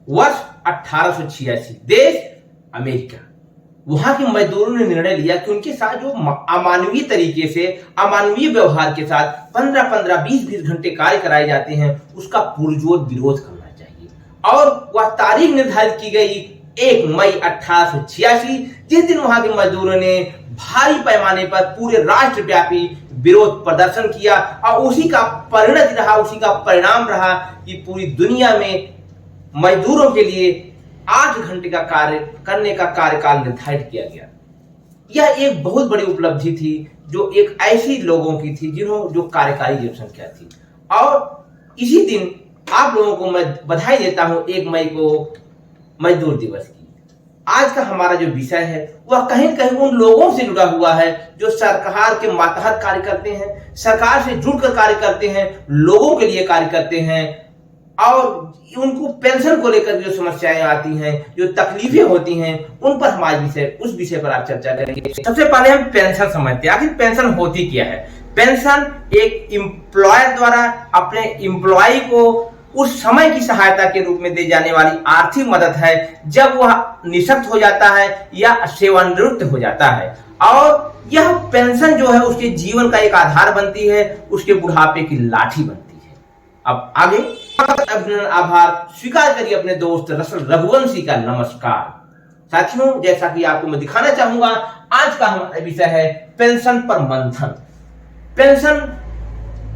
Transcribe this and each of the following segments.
वर्ष 1886, देश अमेरिका। वहां के मजदूरों ने निर्णय लिया कि उनके साथ जो अमानवीय तरीके से, अमानवीय व्यवहार के साथ 15-15, 20-20 घंटे कार्य कराए जाते हैं, उसका पुरजोर विरोध करना चाहिए। और वह तारीख निर्धारित की गई 1 मई 1886, जिस दिन वहां के मजदूरों ने भारी पैमाने पर पूरे राष्ट्रव्यापी विरोध प्रदर्शन किया। और उसी का परिणति रहा, उसी का परिणाम रहा कि पूरी दुनिया में मजदूरों के लिए 8 घंटे का कार्य करने का कार्यकाल निर्धारित किया गया। यह एक बहुत बड़ी उपलब्धि थी जो एक ऐसी लोगों की थी जिन्होंने जो कार्यकारी जनसंख्या थी। और इसी दिन आप लोगों को मैं बधाई देता हूं 1 मई को मजदूर दिवस की। आज का हमारा जो विषय है वह कहीं न कहीं उन लोगों से जुड़ा हुआ है जो सरकार के मातहत कार्य करते हैं, सरकार से जुड़कर कार्य करते हैं, लोगों के लिए कार्य करते हैं। और उनको पेंशन को लेकर जो समस्याएं आती हैं, जो तकलीफें होती हैं, उन पर हम आज उस विषय पर आप चर्चा करेंगे। सबसे पहले हम पेंशन समझते हैं। आखिर पेंशन होती क्या है? पेंशन एक एम्प्लॉयर द्वारा अपने एम्प्लॉय को उस समय की सहायता के रूप में दी जाने वाली आर्थिक मदद है जब वह निशक्त हो जाता है या सेवानिवृत्त हो जाता है। और यह पेंशन जो है उसके जीवन का एक आधार बनती है, उसके बुढ़ापे की लाठी बनती है। अब आगे अभिनंदन, आभार स्वीकार करिए अपने दोस्त रसल रघुवंशी का नमस्कार। साथियों, जैसा कि आपको मैं दिखाना चाहूंगा, आज का हमारा विषय है पेंशन पर मंथन। पेंशन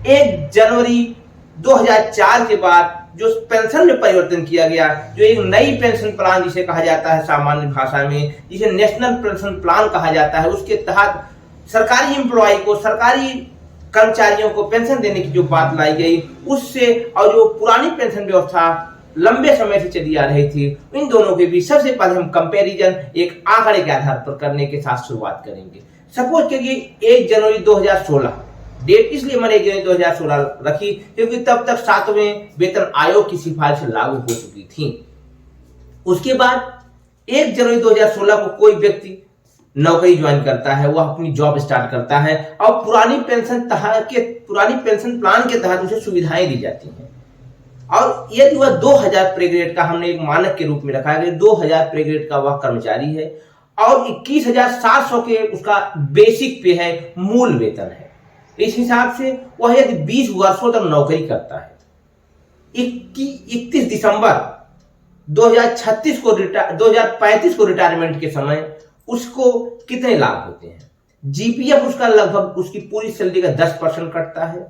1 जनवरी 2004 के बाद जो पेंशन में परिवर्तन किया गया, जो एक नई पेंशन प्लान जिसे कहा जाता है सामान्य भाषा में, जिसे नेशनल पेंशन प्लान कहा जाता है, उसके तहत सरकारी एम्प्लॉय को, सरकारी कर्मचारियों को पेंशन देने की जो बात लाई गई, उससे और जो पुरानी पेंशन व्यवस्था लंबे समय से चली आ रही थी, इन दोनों के बीच सबसे पहले हम कंपैरिजन एक आंकड़े के आधार पर करने के साथ शुरुआत करेंगे। सपोज करिए 1 जनवरी 2016 डेट, इसलिए मैंने 1 जनवरी 2016 रखी क्योंकि तब तक 7वें वेतन आयोग की सिफारिश लागू हो चुकी थी। उसके बाद 1 जनवरी 2016 को कोई व्यक्ति नौकरी ज्वाइन करता है, वह अपनी जॉब स्टार्ट करता है और पुरानी पेंशन प्लान के तहत उसे सुविधाएं दी जाती हैं। और यदि वह 2000 पे ग्रेड का, हमने एक मानक के रूप में रखा है, 2000 पे ग्रेड का वह कर्मचारी है और 21,700 के उसका बेसिक पे है, मूल वेतन है। इस हिसाब से वह यदि 20 वर्षों तक नौकरी करता है, 31 दिसंबर 2035 को रिटायरमेंट के समय उसको कितने लाभ होते हैं? जीपीएफ उसका लगभग उसकी पूरी सैलरी का 10% कटता है,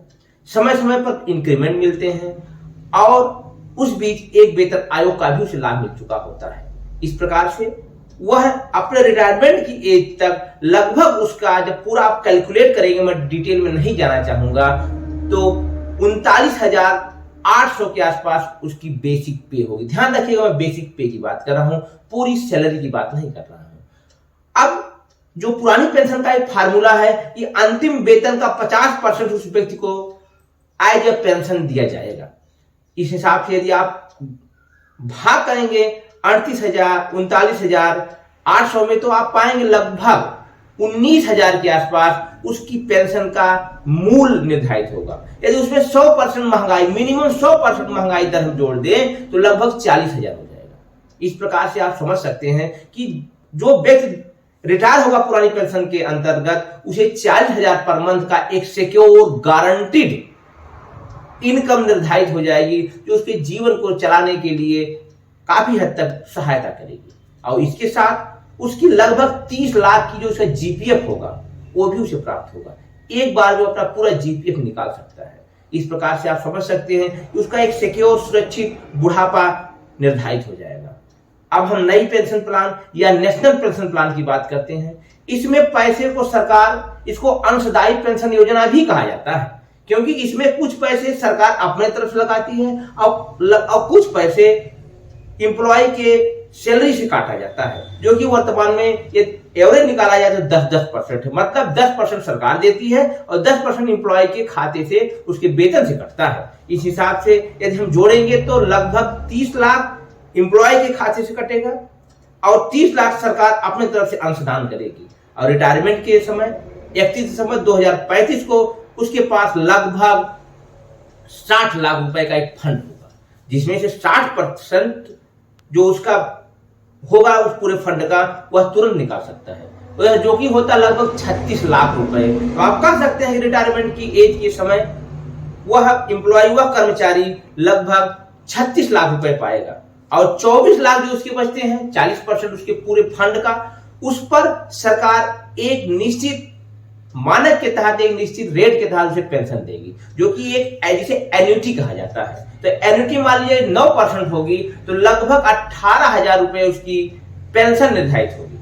समय समय पर इंक्रीमेंट मिलते हैं और उस बीच एक वेतन आयोग का भी उसे लाभ मिल चुका होता है। इस प्रकार से वह अपने रिटायरमेंट की एज तक लगभग उसका, जब पूरा आप कैलकुलेट करेंगे, मैं डिटेल में नहीं जाना चाहूंगा, तो 39,800 के आसपास उसकी बेसिक पे होगी। ध्यान रखिएगा, मैं बेसिक पे की बात कर रहा हूं, पूरी सैलरी की बात नहीं कर रहा हूं। अब जो पुरानी पेंशन का एक फार्मूला है कि अंतिम वेतन का 50% उस व्यक्ति को एज ए पेंशन दिया जाएगा। इस हिसाब से यदि आप भाग करेंगे 39,800 में, तो आप पाएंगे लगभग 19,000 के आसपास उसकी पेंशन का मूल निर्धारित होगा। यदि उसमें 100% महंगाई, मिनिमम 100% महंगाई दर हम जोड़ दें तो लगभग 40,000 हो जाएगा। इस प्रकार से आप समझ सकते हैं कि जो व्यक्ति रिटायर होगा पुरानी पेंशन के अंतर्गत, उसे 40,000 पर मंथ का एक सिक्योर गारंटीड इनकम निर्धारित हो जाएगी, जो उसके जीवन को चलाने के लिए काफी हद तक सहायता करेगी। और इसके साथ उसकी लगभग 30 लाख की जो उसका जीपीएफ होगा वो भी उसे प्राप्त होगा। एक बार वो अपना पूरा जीपीएफ निकाल सकता है। इस प्रकार से आप समझ सकते हैं कि उसका एक सिक्योर, सुरक्षित बुढ़ापा निर्धारित हो जाएगा। अब हम नई पेंशन प्लान या नेशनल पेंशन प्लान की बात करते हैं। इसमें पैसे को सरकार, इसको अंशदायी पेंशन योजना भी कहा जाता है, क्योंकि इसमें कुछ पैसे सरकार अपने तरफ से लगाती है और कुछ पैसे एम्प्लॉय के सैलरी से काटा जाता है, जो कि वर्तमान में ये एवरेज निकाला जाए तो 10% है। मतलब 10% सरकार देती है और 10% एम्प्लॉय के खाते से, उसके वेतन से कटता है। इस हिसाब से यदि हम जोड़ेंगे तो लगभग 30 लाख एम्प्लॉय के खाते से कटेगा और 30 लाख सरकार अपने तरफ से अंशदान करेगी। और रिटायरमेंट के समय 31 दिसंबर 2035 को उसके पास लगभग 60 लाख रुपए का एक फंड होगा, जिसमें से 60% जो उसका होगा उस पूरे फंड का, वह तुरंत निकाल सकता है, जो कि होता लगभग 36 लाख रुपए। तो आप कह सकते हैं रिटायरमेंट की एज के समय वह एम्प्लॉय, वह कर्मचारी लगभग 36 लाख रुपए पाएगा, और 24 लाख जो उसके बचते हैं, 40% उसके पूरे फंड का, उस पर सरकार एक निश्चित मानक के तहत, एक निश्चित रेट के तहत उसे पेंशन देगी, जो कि एक जिसे एन्युटी कहा जाता है। तो एन्युटी मान लीजिए 9% होगी, तो लगभग 18,000 रुपए उसकी पेंशन निर्धारित होगी,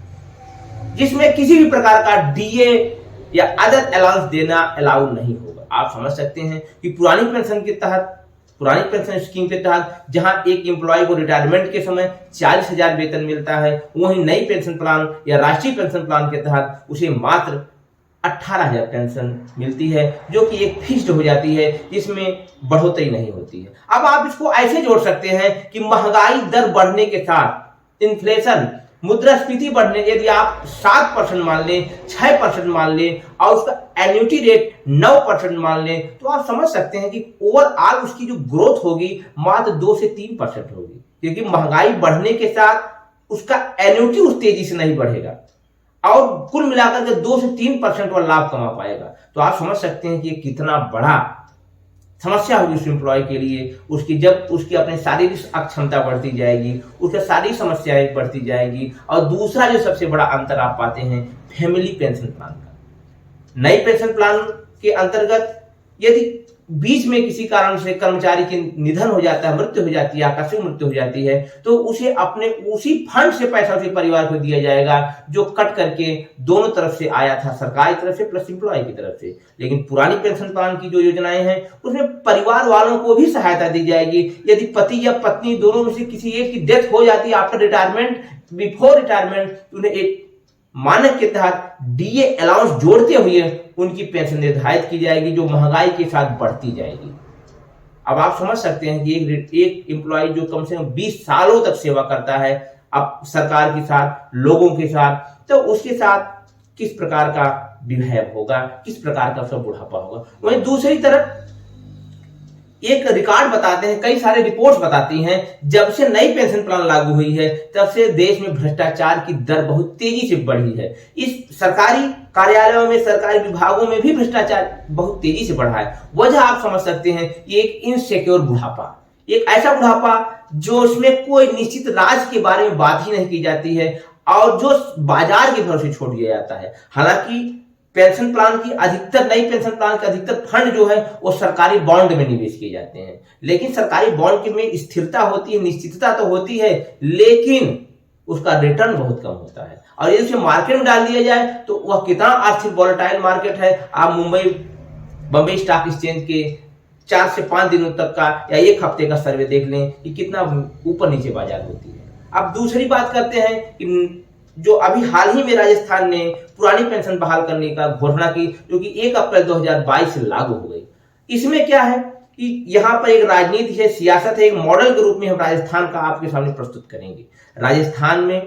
जिसमें किसी भी प्रकार का डीए या अदर अलाउंस देना अलाउ नहीं होगा। आप समझ सकते हैं कि पुरानी पेंशन स्कीम के तहत जहां एक एम्प्लॉय को रिटायरमेंट के समय 40,000 वेतन मिलता है, वहीं नई पेंशन प्लान या राष्ट्रीय पेंशन प्लान के तहत उसे मात्र 18,000 पेंशन मिलती है, जो कि एक फिक्स्ड हो जाती है, जिसमें बढ़ोतरी नहीं होती है। अब आप इसको ऐसे जोड़ सकते हैं कि महंगाई दर बढ़ने के साथ इन्फ्लेशन, मुद्रास्फीति बढ़ने, यदि आप 7% मान लें, 6% मान लें और उसका एन्युटी रेट 9% मान लें, तो आप समझ सकते हैं कि ओवरऑल उसकी जो ग्रोथ होगी मात्र 2 से 3% होगी, क्योंकि महंगाई बढ़ने के साथ उसका एन्युटी उस तेजी से नहीं बढ़ेगा और कुल मिलाकर के 2 से 3% वह लाभ कमा पाएगा। तो आप समझ सकते हैं कि ये कितना बड़ा समस्या होगी उस एम्प्लॉय के लिए। उसकी जब उसकी अपनी शारीरिक अक्षमता बढ़ती जाएगी, उसका शारीरिक समस्याएं बढ़ती जाएगी। और दूसरा जो सबसे बड़ा अंतर आप पाते हैं फैमिली पेंशन प्लान का। नई पेंशन प्लान के अंतर्गत यदि बीच में किसी कारण से कर्मचारी के निधन हो जाता है, मृत्यु हो जाती है, आकस्मिक मृत्यु हो जाती है, तो उसे अपने उसी फंड से पैसा उसे परिवार को दिया जाएगा, जो कट करके दोनों तरफ से आया था, सरकार की तरफ से प्लस एम्प्लॉय की तरफ से। लेकिन पुरानी पेंशन प्लान की जो योजनाएं हैं उसमें परिवार वालों को भी सहायता दी जाएगी। यदि पति या पत्नी दोनों में से किसी एक की डेथ हो जाती है आफ्टर रिटायरमेंट, बिफोर रिटायरमेंट, उन्हें एक मानक के तहत डीए अलाउंस जोड़ते हुए उनकी पेंशन निर्धारित की जाएगी, जो महंगाई के साथ बढ़ती जाएगी। अब आप समझ सकते हैं कि एक एम्प्लॉय जो कम से कम 20 सालों तक सेवा करता है अब सरकार के साथ, लोगों के साथ, तो उसके साथ किस प्रकार का बिहेव होगा, किस प्रकार का उसका बुढ़ापा होगा। वहीं दूसरी तरफ एक रिकॉर्ड बताते हैं, कई सारे रिपोर्ट्स बताती हैं, जब से नई पेंशन प्लान लागू हुई है तब से देश में भ्रष्टाचार की दर बहुत तेजी से बढ़ी है। इस सरकारी कार्यालयों में, सरकारी विभागों में भी भ्रष्टाचार बहुत तेजी से बढ़ा है। वजह आप समझ सकते हैं, ये एक इनसिक्योर बुढ़ापा, एक ऐसा बुढ़ापा जो उसमें कोई निश्चित राज के बारे में बात ही नहीं की जाती है और जो बाजार के भरोसे छोड़ दिया जाता है। हालांकि पेंशन प्लान की अधिकतर, नई पेंशन प्लान के अधिकतर फंड जो है वो सरकारी बॉन्ड में निवेश किए जाते हैं, लेकिन सरकारी बॉन्ड में स्थिरता होती है, निश्चितता तो होती है, लेकिन उसका रिटर्न बहुत कम होता है। और यदि उसे मार्केट में डाल दिया जाए तो वह कितना आर्थिक वॉलेटाइल मार्केट है। आप बंबई स्टॉक एक्सचेंज के 4 से 5 दिनों तक का या एक हफ्ते का सर्वे देख लें कि कितना ऊपर नीचे बाजार होती है। अब दूसरी बात करते हैं कि जो अभी हाल ही में राजस्थान ने पुरानी पेंशन बहाल करने का घोषणा की, जो कि 1 अप्रैल 2022 से लागू हो गई। इसमें क्या है कि यहाँ पर एक राजनीति है, सियासत है, एक मॉडल के रूप में हम राजस्थान का आपके सामने प्रस्तुत करेंगे। राजस्थान में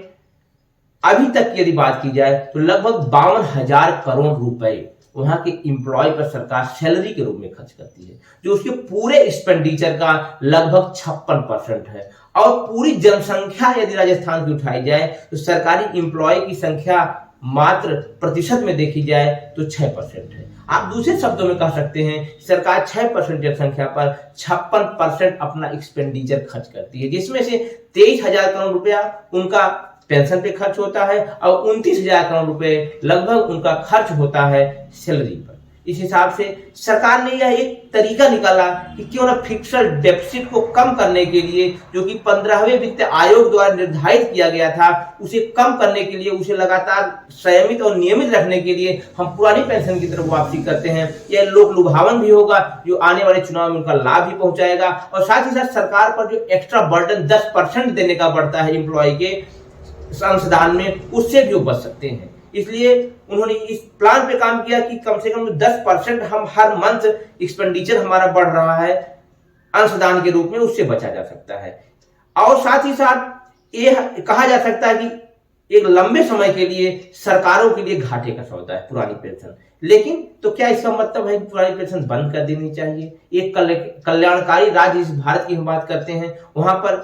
अभी तक यदि बात की जाए तो लगभग 52,000 करोड़ रुपए वहां के एम्प्लॉय पर सरकार सैलरी के रूप में खर्च करती है, जो उसके पूरे एक्सपेंडिचर का लगभग 56% है। और पूरी जनसंख्या यदि राजस्थान की उठाई जाए तो सरकारी एम्प्लॉय की संख्या मात्र प्रतिशत में देखी जाए तो 6% है। आप दूसरे शब्दों में कह सकते हैं सरकार 6% जनसंख्या पर 56% अपना एक्सपेंडिचर खर्च करती है, जिसमें से 23,000 करोड़ रुपया उनका पेंशन पे खर्च होता है और 29,000 करोड़ रुपए लगभग उनका खर्च होता है सैलरी पर। इस हिसाब से सरकार ने यह एक तरीका निकाला कि क्यों ना फिक्स्ड डेफिसिट को कम करने के लिए, जो कि 15वें वित्त आयोग द्वारा निर्धारित किया गया था, उसे कम करने के लिए, उसे लगातार संयमित और नियमित रखने के लिए हम पुरानी पेंशन की तरफ वापसी करते हैं। यह लोक लुभावन भी होगा, जो आने वाले चुनाव में उनका लाभ भी पहुंचाएगा। और साथ ही साथ सरकार पर जो एक्स्ट्रा बर्डन 10% देने का बढ़ता है एम्प्लॉय के अंशदान में, उससे भी वो बच सकते हैं। इसलिए उन्होंने इस प्लान पे काम किया कि कम से कम 10% हम हर मंथ एक्सपेंडिचर हमारा बढ़ रहा है अंशदान के रूप में, उससे बचा जा सकता है। और साथ ही साथ ये कहा जा सकता है कि एक लंबे समय के लिए सरकारों के लिए घाटे का सौदा है पुरानी पेंशन। लेकिन तो क्या इसका मतलब है कि पुरानी पेंशन बंद कर देनी चाहिए? एक कल्याणकारी राज्य इस भारत की हम बात करते हैं, वहां पर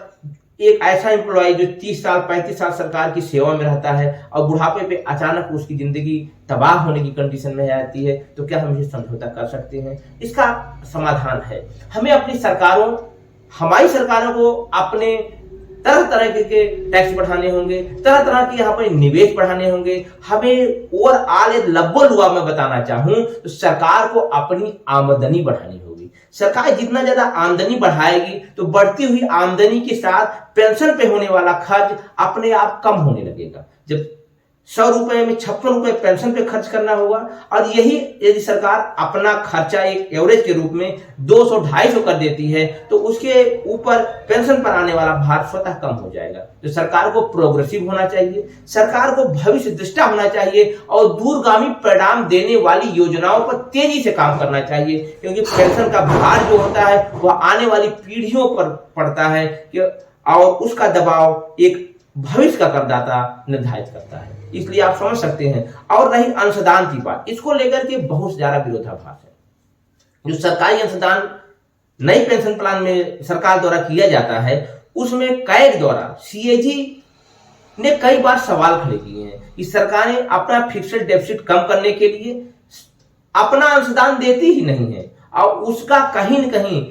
एक ऐसा एम्प्लॉय जो 30 साल 35 साल सरकार की सेवा में रहता है और बुढ़ापे पे अचानक उसकी जिंदगी तबाह होने की कंडीशन में आती है, तो क्या हम इसे समझौता कर सकते हैं? इसका समाधान है, हमें अपनी सरकारों, हमारी सरकारों को अपने तरह तरह के टैक्स बढ़ाने होंगे, तरह तरह के यहाँ पर निवेश बढ़ाने होंगे। हमें ओवरऑल एक लब्बो लुआ में बताना चाहूं तो सरकार को अपनी आमदनी बढ़ानी होगी। सरकार जितना ज्यादा आमदनी बढ़ाएगी तो बढ़ती हुई आमदनी के साथ पेंशन पे होने वाला खर्च अपने आप कम होने लगेगा। जब 100 रुपए में 56 रुपए पेंशन पे खर्च करना होगा और यही यदि सरकार अपना खर्चा एक एवरेज के रूप में 200-250 कर देती है तो उसके ऊपर पेंशन पर आने वाला भार स्वतः कम हो जाएगा। तो सरकार को प्रोग्रेसिव होना चाहिए, सरकार को भविष्य दृष्टा होना चाहिए और दूरगामी परिणाम देने वाली योजनाओं पर तेजी से काम करना चाहिए, क्योंकि पेंशन का भार जो होता है वह आने वाली पीढ़ियों पर पड़ता है और उसका दबाव एक भविष्य का करदाता निर्धारित करता है। इसलिए आप समझ सकते हैं। और रही अंशदान की बात, इसको लेकर के बहुत ज्यादा विरोधाभास है। जो सरकारी अंशदान नई पेंशन प्लान में सरकार द्वारा किया जाता है उसमें कैग द्वारा सीएजी ने कई बार सवाल खड़े किए हैं कि सरकारें अपना फिक्स्ड डेफिसिट कम करने के लिए अपना अंशदान देती ही नहीं है और उसका कहीं न कहीं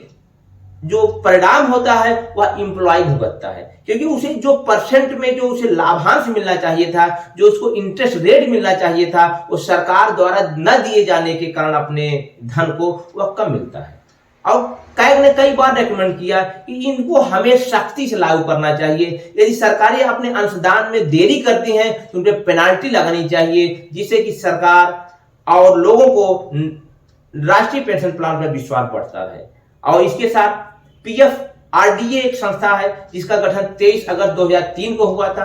जो परिणाम होता है वह एम्प्लॉय भुगतता है, क्योंकि उसे जो परसेंट में जो उसे लाभांश मिलना चाहिए था, जो उसको इंटरेस्ट रेट मिलना चाहिए था, वो सरकार द्वारा न दिए जाने के कारण अपने धन को वह कम मिलता है। और कैग ने कई बार रेकमेंड किया कि इनको हमें सख्ती से लागू करना चाहिए। यदि सरकारें अपने अंशदान में देरी करती हैं तो उन पर पेनाल्टी लगानी चाहिए, जिससे कि सरकार और लोगों को राष्ट्रीय पेंशन प्लान पर विश्वास बढ़ता रहे। और इसके साथ पीएफआरडीए एक संस्था है जिसका गठन 23 अगस्त 2003 को हुआ था।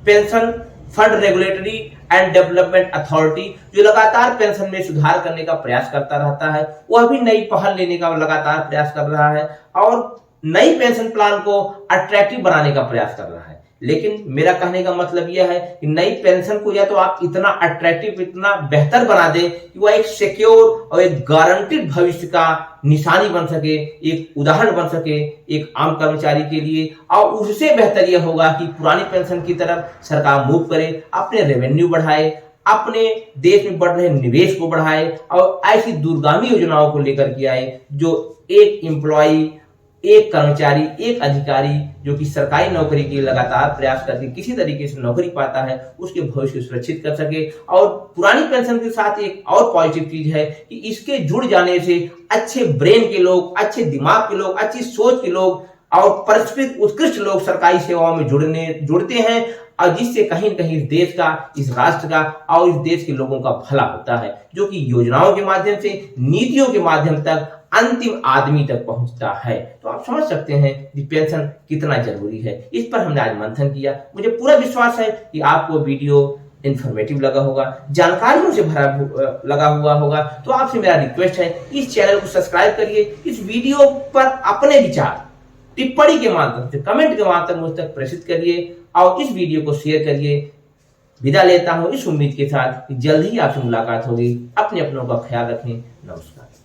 Pension fund regulatory and development authority, जो लगातार पेंशन में सुधार करने का प्रयास करता रहता है, वह भी नई पहल लेने का लगातार प्रयास कर रहा है और नई पेंशन प्लान को अट्रैक्टिव बनाने का प्रयास कर रहा है। लेकिन मेरा कहने का मतलब यह है कि नई पेंशन को या तो आप इतना अट्रैक्टिव, इतना बेहतर बना दें कि वह एक सिक्योर और एक गारंटीड भविष्य का निशानी बन सके, एक उदाहरण बन सके एक आम कर्मचारी के लिए। और उससे बेहतर यह होगा कि पुरानी पेंशन की तरफ सरकार मूव करे, अपने रेवेन्यू बढ़ाए, अपने देश में बढ़ रहे निवेश को बढ़ाए और ऐसी दूरगामी योजनाओं को लेकर के आए जो एक एम्प्लॉय, एक कर्मचारी, एक अधिकारी जो कि सरकारी नौकरी के लिए लगातार प्रयास करके किसी तरीके से नौकरी पाता है उसके भविष्य को सुरक्षित कर सके। और पुरानी पेंशन के साथ एक और पॉजिटिव चीज है कि इसके जुड़ जाने से अच्छे ब्रेन के लोग, अच्छे दिमाग के लोग, अच्छी सोच के लोग और परस्पर उत्कृष्ट लोग सरकारी सेवाओं में जुड़ते हैं और जिससे कहीं न कहीं इस देश का, इस राष्ट्र का और इस देश के लोगों का भला होता है, जो कि योजनाओं के माध्यम से, नीतियों के माध्यम तक अंतिम आदमी तक पहुंचता है। तो आप समझ सकते हैं कि पेंशन कितना जरूरी है। इस पर हमने आज मंथन किया। मुझे पूरा विश्वास है कि आपको वीडियो इंफॉर्मेटिव लगा होगा, जानकारियों से भरा लगा हुआ होगा। तो आपसे मेरा रिक्वेस्ट है इस चैनल को सब्सक्राइब करिए, इस वीडियो पर अपने विचार टिप्पणी के माध्यम से, कमेंट के माध्यम मुझ तक प्रेषित करिए और इस वीडियो को शेयर करिए। विदा लेता हूं इस उम्मीद के साथ कि जल्द ही आपसे मुलाकात होगी। अपने अपनों का ख्याल रखें। नमस्कार।